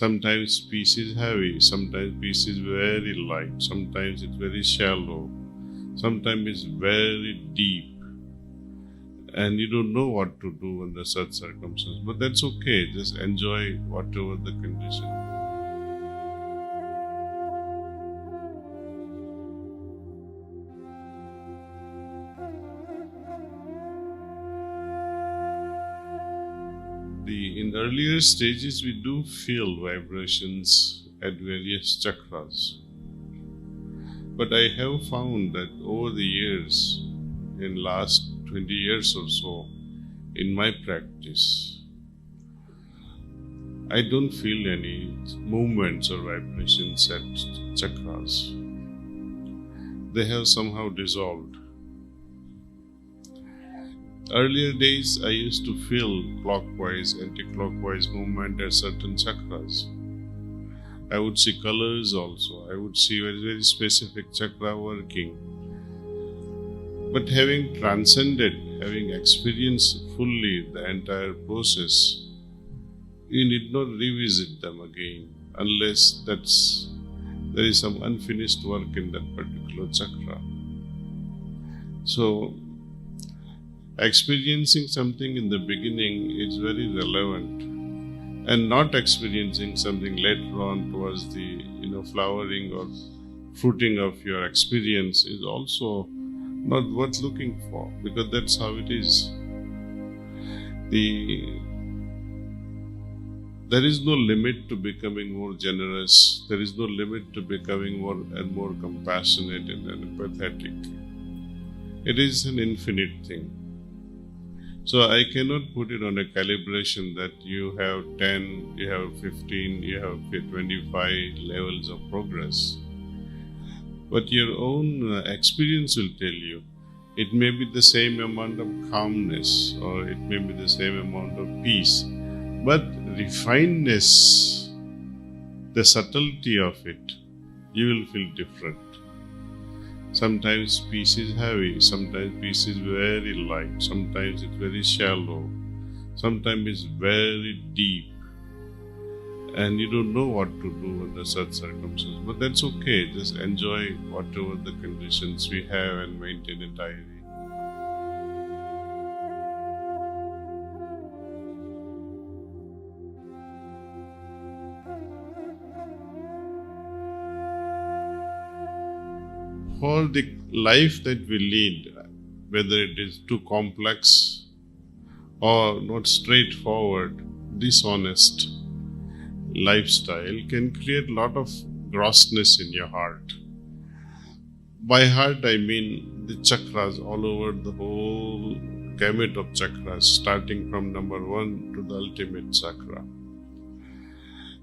Sometimes peace is heavy, sometimes peace is very light, sometimes it's very shallow, sometimes it's very deep. And you don't know what to do under such circumstances. But that's okay, just enjoy whatever the condition. In earlier stages, we do feel vibrations at various chakras. But I have found that over the years, in last 20 years or so, in my practice, I don't feel any movements or vibrations at chakras. They have somehow dissolved. Earlier days, I used to feel clockwise, anti-clockwise movement at certain chakras. I would see colors also. I would see very, very specific chakra working. But having transcended, having experienced fully the entire process, you need not revisit them again unless there is some unfinished work in that particular chakra. So, experiencing something in the beginning is very relevant, and not experiencing something later on towards the flowering or fruiting of your experience is also not worth looking for, because that's how it is. There is no limit to becoming more generous. There is no limit to becoming more and more compassionate and empathetic. It is an infinite thing. So I cannot put it on a calibration that you have 10, you have 15, you have 25 levels of progress. But your own experience will tell you. It may be the same amount of calmness, or it may be the same amount of peace. But refinedness, the subtlety of it, you will feel different. Sometimes peace is heavy, sometimes peace is very light, sometimes it's very shallow, sometimes it's very deep. And you don't know what to do under such circumstances. But that's okay, just enjoy whatever the conditions we have and maintain a diary. For the life that we lead, whether it is too complex or not straightforward, dishonest lifestyle can create a lot of grossness in your heart. By heart, I mean the chakras all over the whole gamut of chakras, starting from number 1 to the ultimate chakra.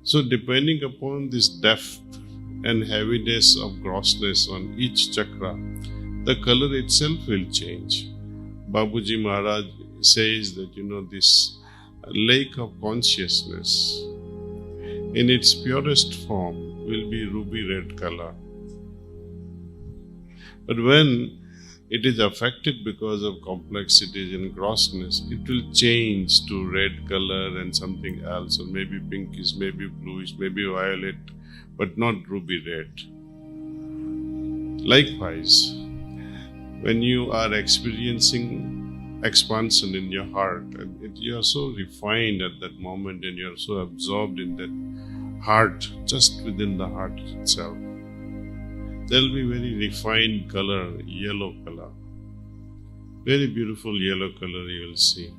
So depending upon this depth and heaviness of grossness on each chakra, the color itself will change. Babuji Maharaj says that, this lake of consciousness, in its purest form, will be ruby red color. But when it is affected because of complexities and grossness, it will change to red color and something else, or maybe pinkish, maybe bluish, maybe violet, but not ruby red. Likewise, when you are experiencing expansion in your heart, and you are so refined at that moment, and you are so absorbed in that heart, just within the heart itself, there will be very refined color, yellow color. Very beautiful yellow color you will see.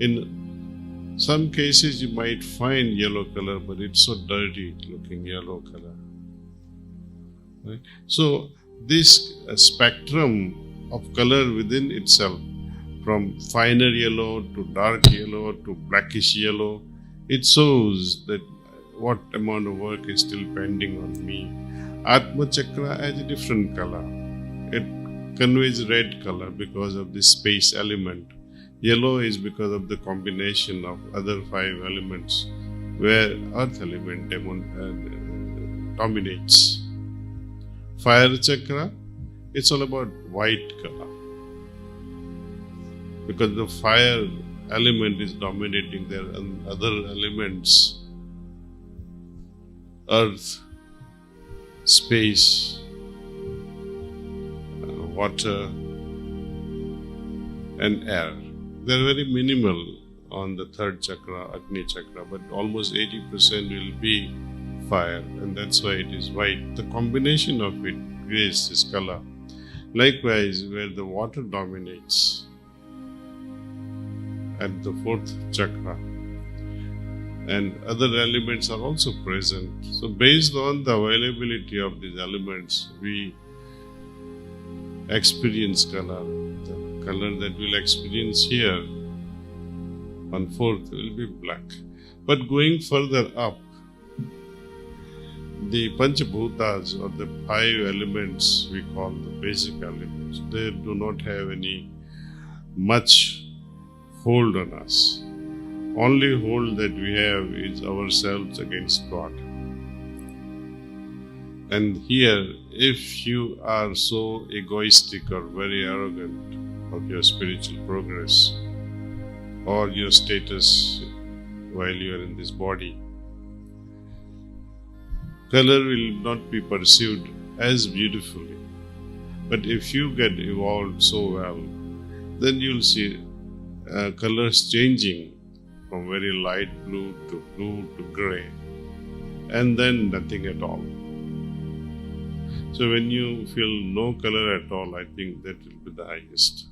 In some cases you might find yellow color, but it's so dirty looking yellow color. Right? So this spectrum of color within itself, from finer yellow to dark yellow to blackish yellow, it shows that what amount of work is still pending on me. Atma Chakra has a different color. It conveys red color because of the space element. Yellow is because of the combination of other 5 elements, where earth element dominates. Fire Chakra, it's all about white color, because the fire element is dominating there, and other elements earth, space, water, and air. They're very minimal on the third chakra, Agni chakra, but almost 80% will be fire, and that's why it is white. The combination of it creates this color. Likewise, where the water dominates at the fourth chakra, and other elements are also present. So based on the availability of these elements, we experience color. The color that we'll experience here on fourth will be black. But going further up, the Panchabhutas, or the five elements we call the basic elements, they do not have any much hold on us. Only hold that we have is ourselves against God. And here, if you are so egoistic or very arrogant of your spiritual progress or your status while you are in this body, color will not be perceived as beautifully. But if you get evolved so well, then you'll see colors changing from very light blue to gray, and then nothing at all. So when you feel no color at all, I think that will be the highest.